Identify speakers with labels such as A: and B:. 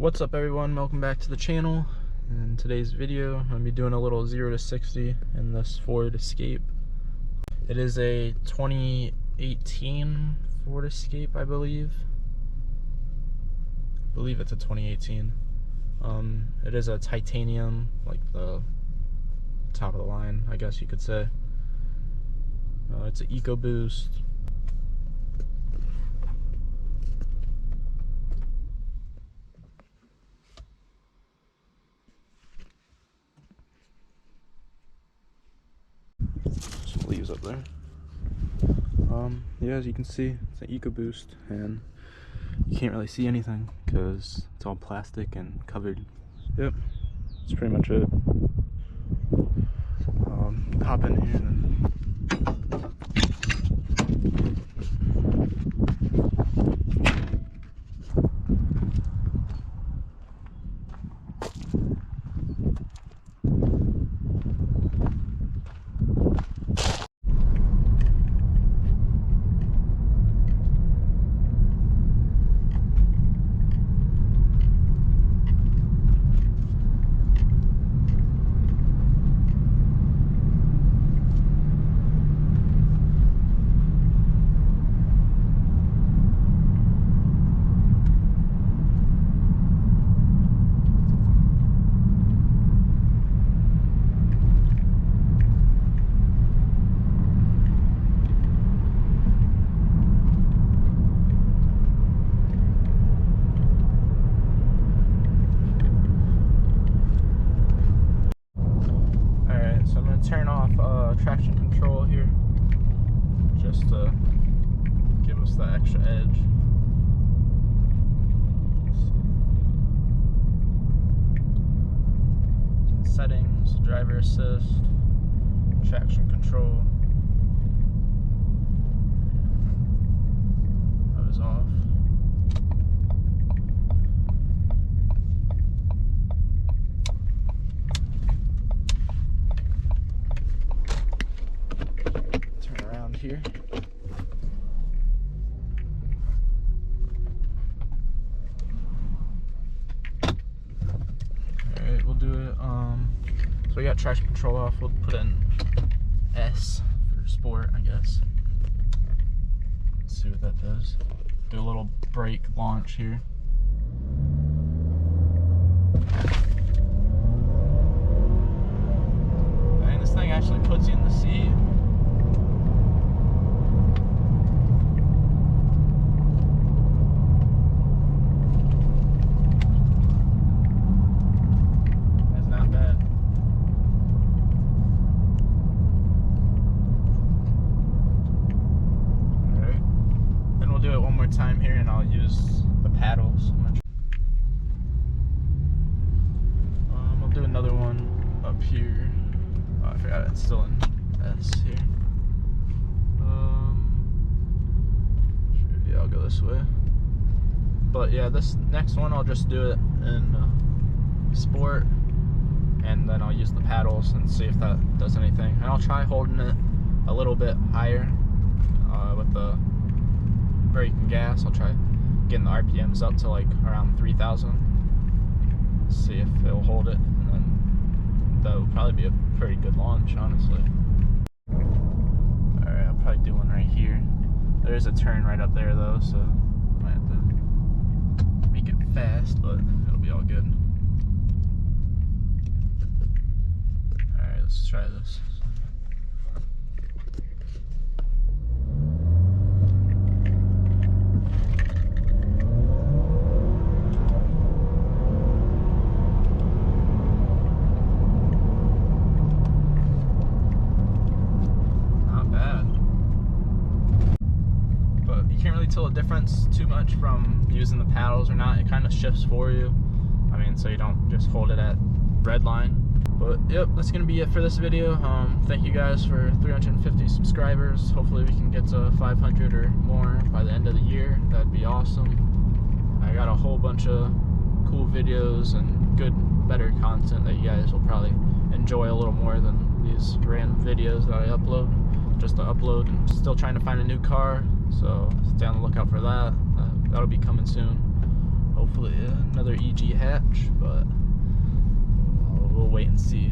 A: What's up everyone, welcome back to the channel. In today's video I'm going to be doing a little 0 to 60 in this Ford Escape. It is a 2018 Ford Escape, I believe it's a 2018. It is a titanium, like the top of the line, I guess you could say. It's an Ecoboost. Some leaves up there. Yeah, as you can see, it's an Ecoboost, and you can't really see anything because it's all plastic and covered. Yep, that's pretty much it. Hop in here and then turn off traction control here, just to give us the extra edge. Settings, driver assist, traction control. That is off. Here. Alright, we'll do it. So we got traction control off. We'll put in S for sport, I guess. Let's see what that does. Do a little brake launch here. And this thing actually puts you in the seat. Time here, and I'll use the paddles. I'll do another one up here. Oh, I forgot it's still in S here. Yeah, I'll go this way. But yeah, this next one I'll just do it in sport, and then I'll use the paddles and see if that does anything. And I'll try holding it a little bit higher with the brake and gas. I'll try getting the RPMs up to like around 3,000. See if it'll hold it, and then that will probably be a pretty good launch, honestly. Alright, I'll probably do one right here. There is a turn right up there though, so I might have to make it fast, but it'll be all good. Alright, let's try this. Tell a difference too much from using the paddles or not. It kind of shifts for you. I mean, so you don't just hold it at red line. But yep, that's gonna be it for this video. Thank you guys for 350 subscribers. Hopefully we can get to 500 or more by the end of the year. That'd be awesome. I got a whole bunch of cool videos and better content that you guys will probably enjoy a little more than these random videos that I upload just to upload. I'm still trying to find a new car, so stay on the lookout for that. That'll be coming soon. Hopefully another EG hatch, but we'll wait and see.